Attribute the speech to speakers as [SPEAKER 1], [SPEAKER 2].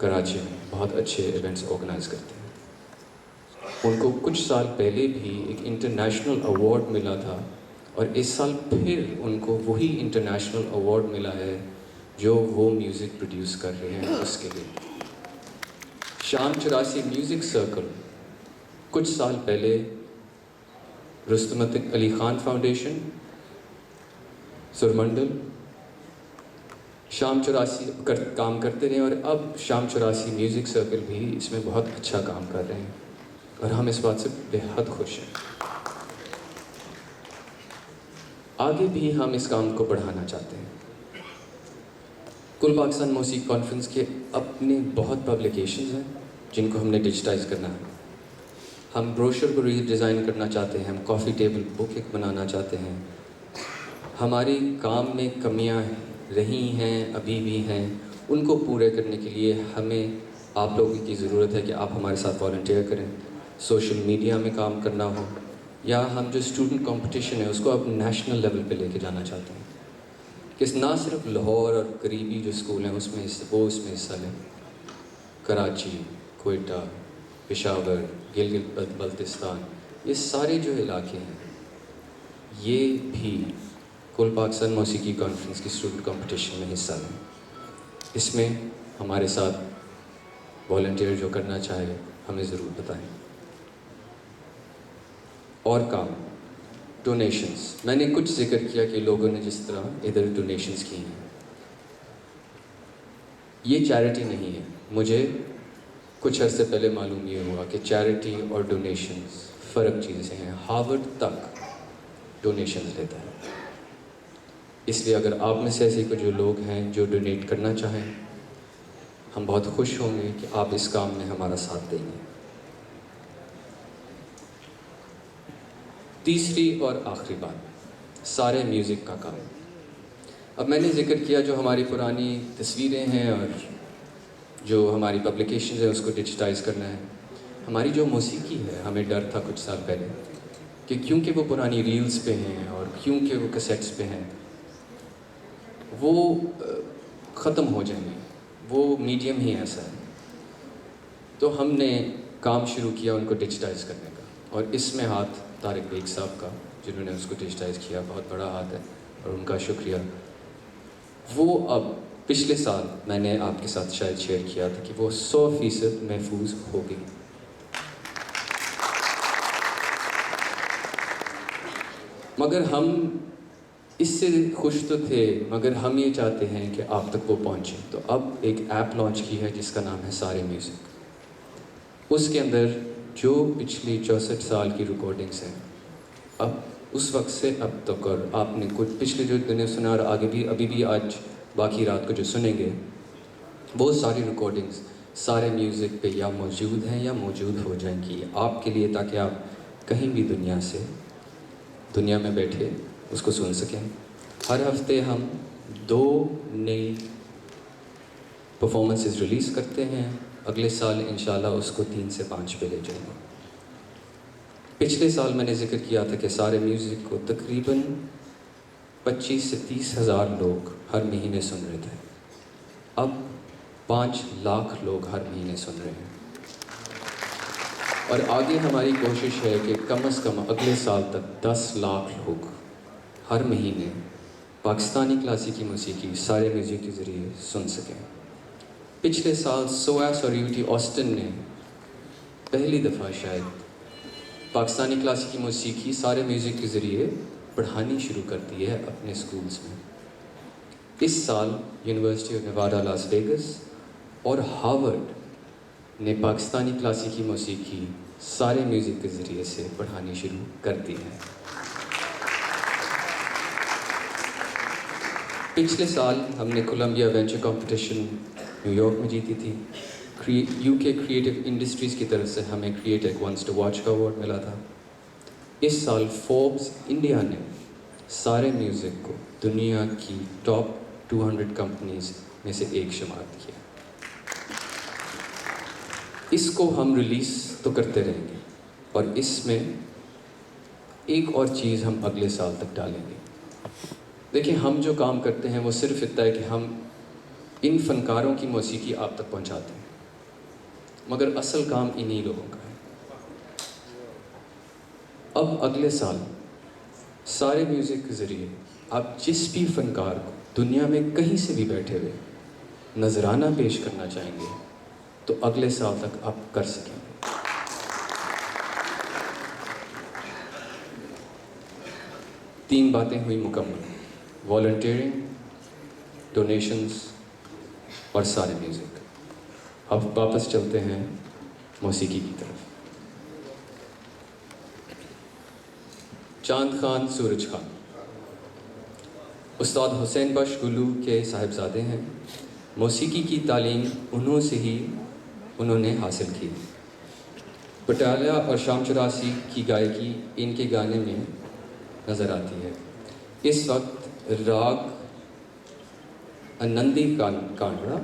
[SPEAKER 1] कराची में बहुत अच्छे इवेंट्स ऑर्गेनाइज करते हैं। उनको कुछ साल पहले भी एक इंटरनेशनल अवार्ड मिला था और इस साल फिर उनको वही इंटरनेशनल अवार्ड मिला है जो वो म्यूज़िक प्रोड्यूस कर रहे हैं उसके लिए। शाम 84 म्यूज़िक सर्कल कुछ साल पहले रुस्तम अली ख़ान फाउंडेशन, सुरमंडल, शाम 84 काम करते रहे और अब शाम 84 म्यूज़िक सर्कल भी इसमें बहुत अच्छा काम कर रहे हैं और हम इस बात से बेहद खुश हैं। आगे भी हम इस काम को बढ़ाना चाहते हैं। कुल पाकिस्तान मौसीकी कॉन्फ्रेंस के अपने बहुत पब्लिकेशंस हैं जिनको हमने डिजिटाइज़ करना है। हम ब्रोशर को रीडिज़ाइन करना चाहते हैं, हम कॉफ़ी टेबल बुक एक बनाना चाहते हैं। हमारी काम में कमियां रही हैं, अभी भी हैं, उनको पूरे करने के लिए हमें आप लोगों की ज़रूरत है कि आप हमारे साथ वॉलंटियर करें। सोशल मीडिया में काम करना हो या हम जो स्टूडेंट कंपटीशन है उसको अब नेशनल लेवल पे लेके जाना चाहते हैं कि ना सिर्फ लाहौर और करीबी जो स्कूल हैं उसमें हिस्सा लें। कराची, कोयटा, पेशावर, गिलगित बल्तिस्तान, ये सारे जो इलाके हैं ये भी कुल पाकिस्तान मौसीकी कॉन्फ्रेंस की स्टूडेंट कंपटीशन में हिस्सा लें। इसमें हमारे साथ वॉलंटियर जो करना चाहे हमें ज़रूर बताएं। और काम, डोनेशंस, मैंने कुछ जिक्र किया कि लोगों ने जिस तरह इधर डोनेशंस की हैं, ये चैरिटी नहीं है। मुझे कुछ अर्से पहले मालूम ये हुआ कि चैरिटी और डोनेशंस फ़र्क चीज़ें हैं। हार्वर्ड तक डोनेशंस लेता है। इसलिए अगर आप में से ऐसे कुछ जो लोग हैं जो डोनेट करना चाहें, हम बहुत खुश होंगे कि आप इस काम में हमारा साथ देंगे। तीसरी और आखिरी बात, सारे म्यूज़िक का काम। अब मैंने जिक्र किया जो हमारी पुरानी तस्वीरें हैं और जो हमारी पब्लिकेशंस हैं उसको डिजिटाइज़ करना है। हमारी जो मौसीकी है, हमें डर था कुछ साल पहले कि क्योंकि वो पुरानी रील्स पे हैं और क्योंकि वो कैसेट्स पे हैं वो ख़त्म हो जाएंगे, वो मीडियम ही ऐसा है। तो हमने काम शुरू किया उनको डिजिटाइज़ करने का और इसमें हाथ तारिक बेग साहब का, जिन्होंने उसको डिजिटाइज़ किया, बहुत बड़ा हाथ है और उनका शुक्रिया। वो अब पिछले साल मैंने आपके साथ शायद शेयर किया था कि वो 100% महफूज हो गई। मगर हम इससे खुश तो थे, मगर हम ये चाहते हैं कि आप तक वो पहुँचे। तो अब एक ऐप लॉन्च की है जिसका नाम है सारे म्यूज़िक। उसके अंदर जो पिछली 64 साल की रिकॉर्डिंग्स हैं, अब उस वक्त से अब तक, और आपने कुछ पिछले जो दिन सुना और आगे भी अभी भी आज बाकी रात को जो सुनेंगे, वो सारी रिकॉर्डिंग्स सारे म्यूज़िक पे या मौजूद हैं या मौजूद हो जाएंगी आपके लिए, ताकि आप कहीं भी दुनिया में बैठे उसको सुन सकें। हर हफ्ते हम 2 नई परफॉर्मेंसेस रिलीज़ करते हैं। अगले साल इंशाल्लाह उसको 3 से 5 पे ले जाएंगे। पिछले साल मैंने जिक्र किया था कि सारे म्यूज़िक को तकरीबन 25 से 30 हज़ार लोग हर महीने सुन रहे थे। अब 5 लाख लोग हर महीने सुन रहे हैं और आगे हमारी कोशिश है कि कम से कम अगले साल तक 10 लाख लोग हर महीने पाकिस्तानी क्लासिकी मौसीकी सारे म्यूज़िक के ज़रिए सुन सकें। पिछले साल सोयास और यूटी ऑस्टिन ने पहली दफ़ा शायद पाकिस्तानी क्लासिकी मौसीकी सारे म्यूज़िक के ज़रिए पढ़ानी शुरू कर दी है अपने स्कूल्स में। इस साल university of Nevada Las Vegas और हार्वर्ड ने पाकिस्तानी क्लासिकी मौसीकी सारे म्यूज़िक के ज़रिए से पढ़ानी शुरू कर दी है। पिछले साल हमने कोलंबिया वेंचर कंपटीशन न्यूयॉर्क में जीती थी। यूके क्रिएटिव इंडस्ट्रीज़ की तरफ से हमें क्रिएटिव वंस टू वॉच का अवार्ड मिला था। इस साल फोर्ब्स इंडिया ने सारे म्यूज़िक को दुनिया की टॉप 200 कंपनीज में से एक शुमार किया। इसको हम रिलीज़ तो करते रहेंगे और इसमें एक और चीज़ हम अगले साल तक डालेंगे। देखिए, हम जो काम करते हैं वो सिर्फ इतना है कि हम इन फनकारों की मौसीकी आप तक पहुंचाते हैं, मगर असल काम इन्हीं लोगों का है। अब अगले साल सारे म्यूज़िक के ज़रिए आप जिस भी फनकार को दुनिया में कहीं से भी बैठे हुए नजराना पेश करना चाहेंगे तो अगले साल तक आप कर सकेंगे। तीन बातें हुई मुकम्मल: वॉलंटियरिंग, डोनेशंस और सारे म्यूज़िक। अब वापस चलते हैं मौसीकी की तरफ। चांद खान सूरज खान उस्ताद हुसैन बख्श गुल्लू के साहिबजादे हैं। मौसीकी की तालीम उन्होंने हासिल की। पटियाला और शाम चौरासी की गायकी इनके गाने में नज़र आती है। इस वक्त राग आनंदी कांगड़ा